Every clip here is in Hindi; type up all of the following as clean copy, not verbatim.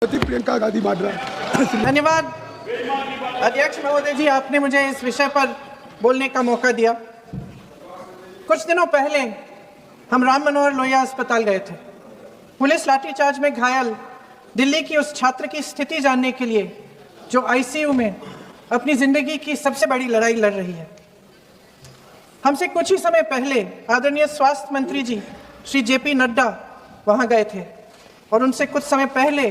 प्रियंका गांधी वाड्रा। धन्यवाद अध्यक्ष महोदय जी, आपने मुझे इस विषय पर बोलने का मौका दिया। कुछ दिनों पहले हम राम मनोहर लोहिया अस्पताल गए थे। पुलिस लाठीचार्ज में घायल दिल्ली की उस छात्र की स्थिति जानने के लिए जो आईसीयू में अपनी जिंदगी की सबसे बड़ी लड़ाई लड़ रही है। हमसे कुछ ही समय पहले आदरणीय स्वास्थ्य मंत्री जी श्री जेपी नड्डा वहां गए थे और उनसे कुछ समय पहले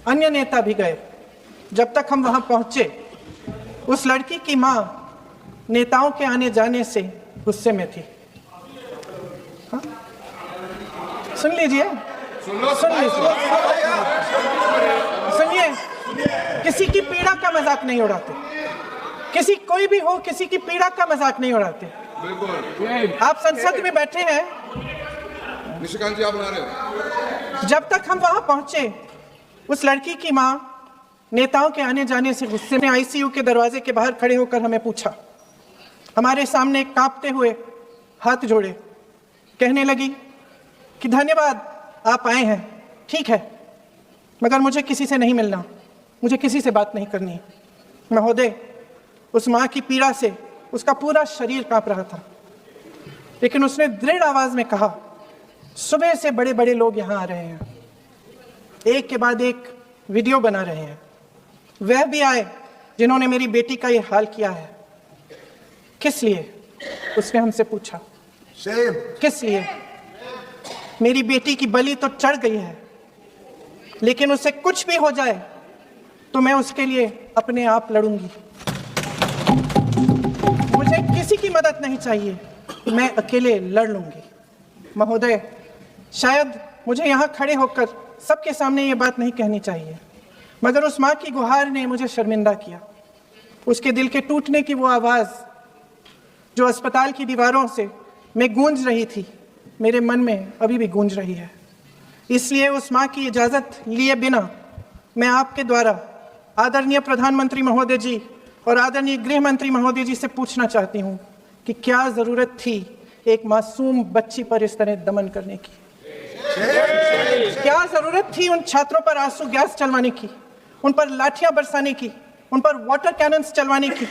अन्य नेता भी गए। जब तक हम वहां पहुंचे, उस लड़की की मां नेताओं के आने जाने से गुस्से में थी। हाँ? सुन लीजिए, सुनिए, किसी की पीड़ा का मजाक नहीं उड़ाते। किसी कोई भी हो, किसी की पीड़ा का मजाक नहीं उड़ाते। आप संसद में बैठे हैं, निशिकांत जी आप बना रहे हो। जब तक हम वहां पहुंचे, उस लड़की की मां नेताओं के आने जाने से गुस्से में आईसीयू के दरवाजे के बाहर खड़े होकर हमें पूछा। हमारे सामने कांपते हुए हाथ जोड़े कहने लगी कि धन्यवाद आप आए हैं, ठीक है, मगर मुझे किसी से नहीं मिलना, मुझे किसी से बात नहीं करनी। महोदय, उस मां की पीड़ा से उसका पूरा शरीर कांप रहा था, लेकिन उसने दृढ़ आवाज में कहा, सुबह से बड़े बड़े लोग यहां आ रहे हैं, एक के बाद एक वीडियो बना रहे हैं, वह भी आए जिन्होंने मेरी बेटी का ये हाल किया है। किस लिए? उसने हमसे पूछा। किस लिए? मेरी बेटी की बलि तो चढ़ गई है, लेकिन उसे कुछ भी हो जाए तो मैं उसके लिए अपने आप लड़ूंगी। मुझे किसी की मदद नहीं चाहिए, मैं अकेले लड़ लूंगी। महोदय, शायद मुझे यहाँ खड़े होकर सबके सामने ये बात नहीं कहनी चाहिए, मगर उस माँ की गुहार ने मुझे शर्मिंदा किया। उसके दिल के टूटने की वो आवाज़ जो अस्पताल की दीवारों से में गूंज रही थी, मेरे मन में अभी भी गूंज रही है। इसलिए उस माँ की इजाज़त लिए बिना मैं आपके द्वारा आदरणीय प्रधानमंत्री महोदय जी और आदरणीय गृह मंत्री महोदय जी से पूछना चाहती हूँ कि क्या ज़रूरत थी एक मासूम बच्ची पर इस तरह दमन करने की? क्या जरूरत थी उन छात्रों पर आंसू गैस चलवाने की, उन पर लाठियां बरसाने की, उन पर वाटर कैनन्स चलवाने की?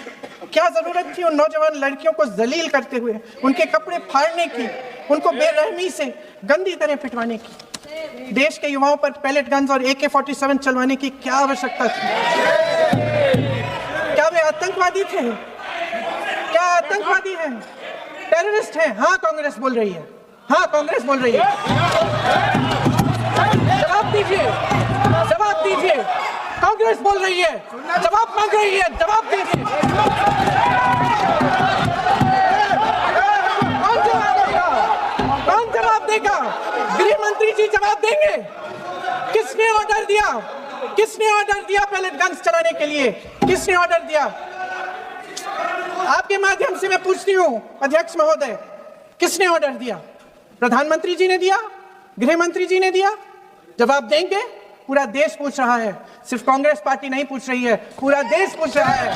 क्या जरूरत थी उन नौजवान लड़कियों को जलील करते हुए उनके कपड़े फाड़ने की, उनको बेरहमी से गंदी तरह पिटवाने की? देश के युवाओं पर पैलेट गन्स और AK-47 चलवाने की क्या आवश्यकता थी? क्या वे आतंकवादी थे? क्या आतंकवादी हैं? टेररिस्ट हैं? हाँ, कांग्रेस बोल रही है। हाँ, कांग्रेस बोल रही है। जवाब दीजिए, जवाब दीजिए। कांग्रेस बोल रही है, जवाब मांग रही है, जवाब दीजिए। कौन जवाब देगा? कौन जवाब देगा? गृह मंत्री जी जवाब देंगे। किसने ऑर्डर दिया? किसने ऑर्डर दिया पैलेट गन्स चलाने के लिए? किसने ऑर्डर दिया? आपके माध्यम से मैं पूछती हूँ अध्यक्ष महोदय, किसने ऑर्डर दिया? प्रधानमंत्री जी ने दिया? गृह मंत्री जी ने दिया? जवाब देंगे? पूरा देश पूछ रहा है, सिर्फ कांग्रेस पार्टी नहीं पूछ रही है, पूरा देश पूछ रहा है।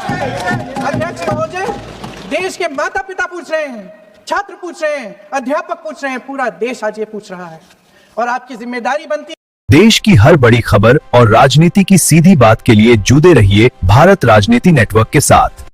अध्यक्ष महोदय, देश के माता पिता पूछ रहे हैं, छात्र पूछ रहे हैं, अध्यापक पूछ रहे हैं, पूरा देश आज ये पूछ रहा है और आपकी जिम्मेदारी बनती है। देश की हर बड़ी खबर और राजनीति की सीधी बात के लिए जुड़े रहिए भारत राजनीति नेटवर्क के साथ।